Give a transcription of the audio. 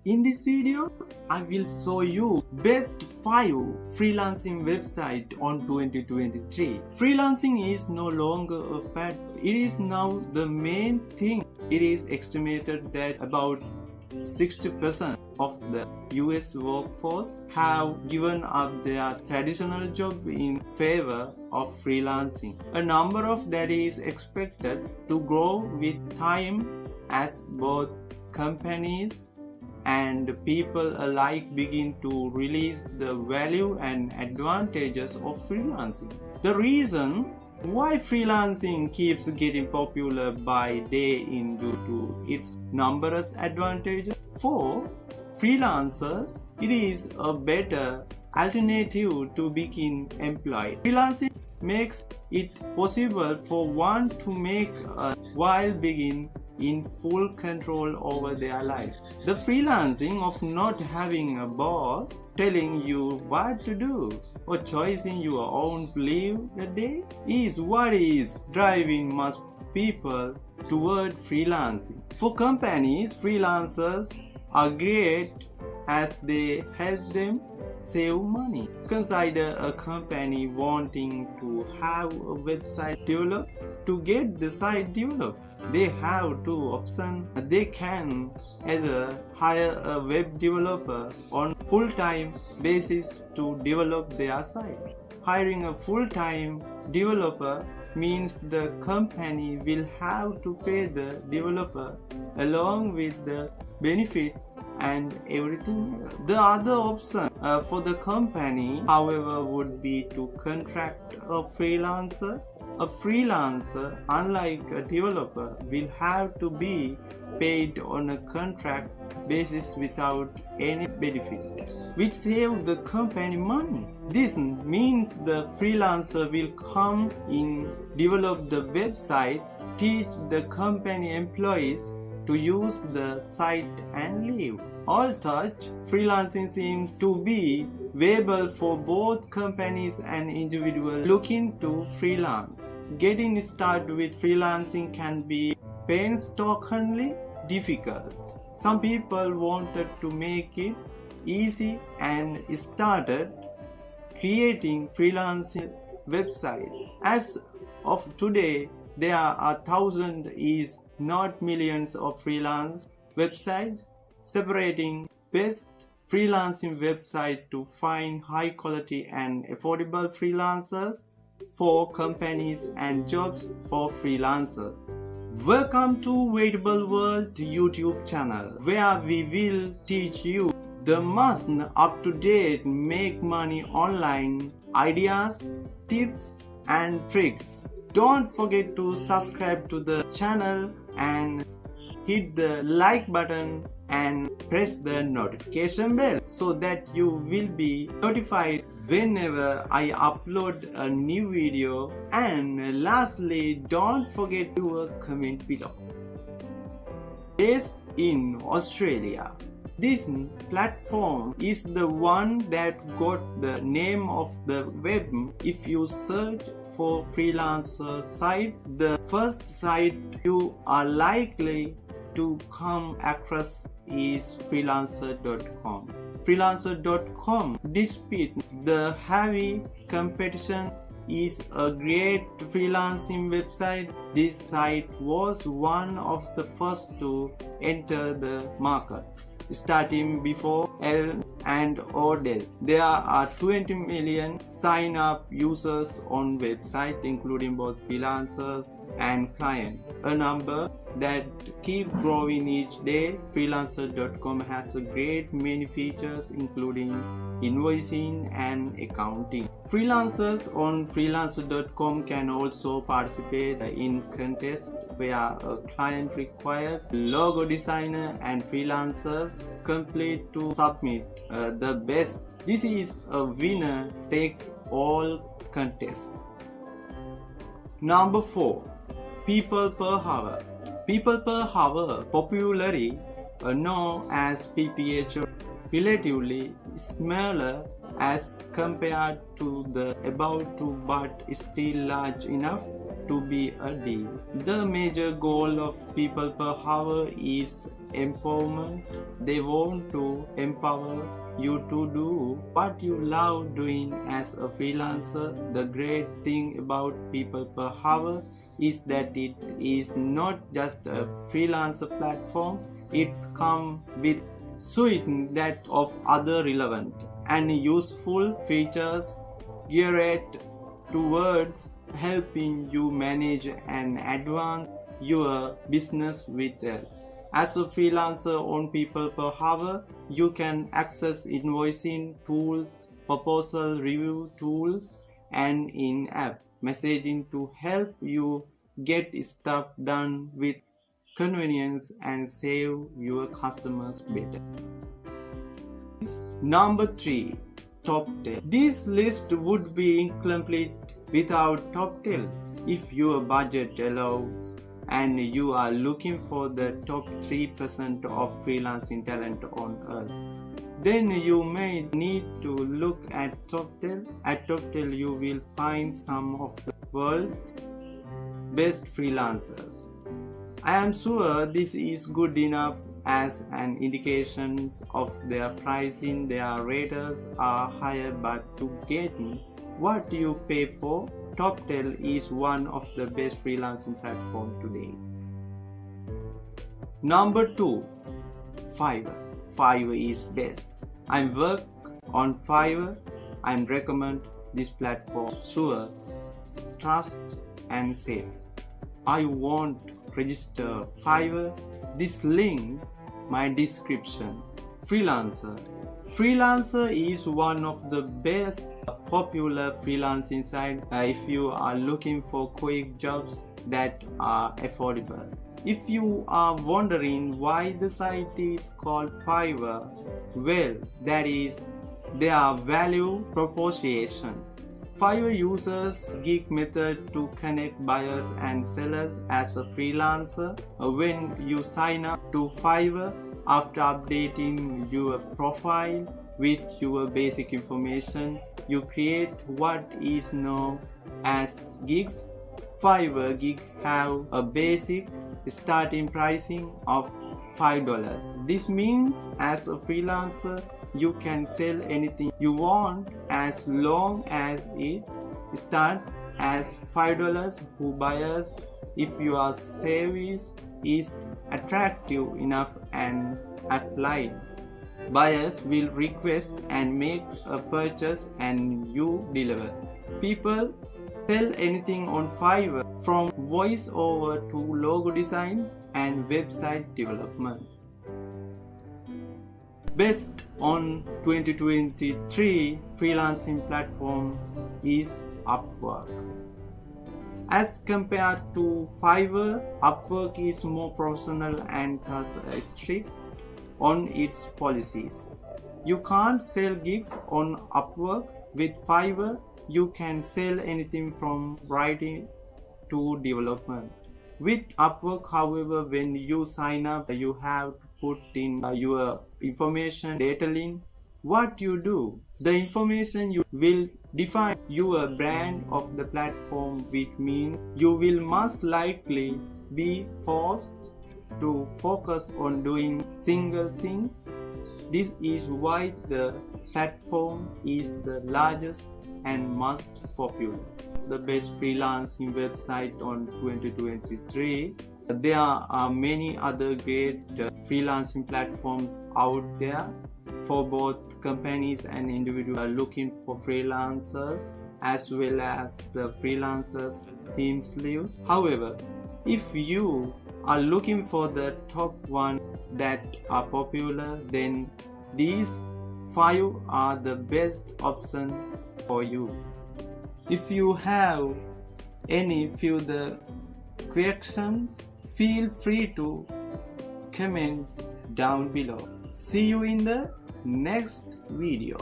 In this video, I will show you best 5 freelancing website on 2023. Freelancing is no longer a fad. It is now the main thing. It is estimated that about 60% of the US workforce have given up their traditional job in favor of freelancing. A number of that is expected to grow with time as both companies and people alike begin to realize the value and advantages of freelancing. The reason why freelancing keeps getting popular by day in due to its numerous advantages. For freelancers, it is a better alternative to being employed. Freelancing makes it possible for one to make a while being in full control over their life. The freelancing of not having a boss telling you what to do or choosing your own live a day is what is driving most people toward freelancing. For companies, freelancers are great as they help them save money. Consider a company wanting to have a website developed. To get the site developed, they have two options. They can either hire a web developer on full-time basis to develop their site. Hiring a full-time developer means the company will have to pay the developer along with the benefits and everything else. The other option for the company, however, would be to contract a freelancer. A freelancer, unlike a developer, will have to be paid on a contract basis without any benefit, which saves the company money. This means the freelancer will come in, develop the website, teach the company employees to use the site and leave. All such freelancing seems to be viable for both companies and individuals looking to freelance. Getting started with freelancing can be painstakingly difficult. Some people wanted to make it easy and started creating freelancing websites. As of today, there are thousands, if not millions, of freelance websites. Separating best freelancing website to find high quality and affordable freelancers for companies and jobs for freelancers. Welcome to Waitable World YouTube channel, where we will teach you the most up-to-date make money online ideas, tips and tricks. Don't forget to subscribe to the channel and hit the like button and press the notification bell so that you will be notified whenever I upload a new video. And lastly, don't forget to comment below. Based in Australia, this platform is the one that got the name of the web. If you search for freelancer site, the first site you are likely to come across is freelancer.com. Freelancer.com, despite the heavy competition, is a great freelancing website. This site was one of the first to enter the market, starting before L and Odell. There are 20 million sign-up users on website, including both freelancers and clients, a number that keep growing each day. Freelancer.com has a great many features, including invoicing and accounting. Freelancers on freelancer.com can also participate in contests where a client requires logo designer and freelancers complete to submit the best. This is a winner takes all contest. Number 4. People per hour. People per hour, popularly known as PPH, relatively smaller as compared to the above two, but still large enough to be a deal. The major goal of People Per Hour is empowerment. They want to empower you to do what you love doing as a freelancer. The great thing about People Per Hour is that it is not just a freelancer platform. It's come with suite that of other relevant and useful features geared towards helping you manage and advance your business with else. As a freelancer on People Per Hour, you can access invoicing tools, proposal review tools, and in-app messaging to help you get stuff done with convenience and save your customers better. Number 3. Top 10. This list would be incomplete without top 10. If your budget allows and you are looking for the top 3% of freelancing talent on earth, then you may need to look at top 10. At top 10 you will find some of the world's best freelancers. I am sure this is good enough as an indication of their pricing. Their rates are higher, but to get what you pay for, TopTel is one of the best freelancing platforms today. Number 2. Fiverr. Fiverr is best. I work on Fiverr and recommend this platform. Sure, trust and safe. I won't register Fiverr. This link my description. Freelancer. Freelancer is one of the best popular freelancing site if you are looking for quick jobs that are affordable. If you are wondering why the site is called Fiverr, well, that is their value proposition. Fiverr uses gig method to connect buyers and sellers as a freelancer. When you sign up to Fiverr, after updating your profile with your basic information, you create what is known as gigs. Fiverr gig have a basic starting pricing of $5. This means as a freelancer, you can sell anything you want as long as it starts as $5 to buyers. If your service is attractive enough and applied, buyers will request and make a purchase and you deliver. People sell anything on Fiverr, from voiceover to logo designs and website development. Best on 2023 freelancing platform is Upwork. As compared to Fiverr, Upwork is more professional and thus strict on its policies. You can't sell gigs on Upwork. With Fiverr, you can sell anything from writing to development. With Upwork, however, when you sign up, you have to put in your information, detailing what you do. The information you will define your brand of the platform, which means you will most likely be forced to focus on doing single thing. This is why the platform is the largest and most popular. The best freelancing website on 2023. There are many other great freelancing platforms out there for both companies and individuals looking for freelancers, as well as the freelancers themes leaves. However, if you are looking for the top ones that are popular, then these 5 are the best option for you. If you have any further questions, feel free to comment down below. See you in the next video.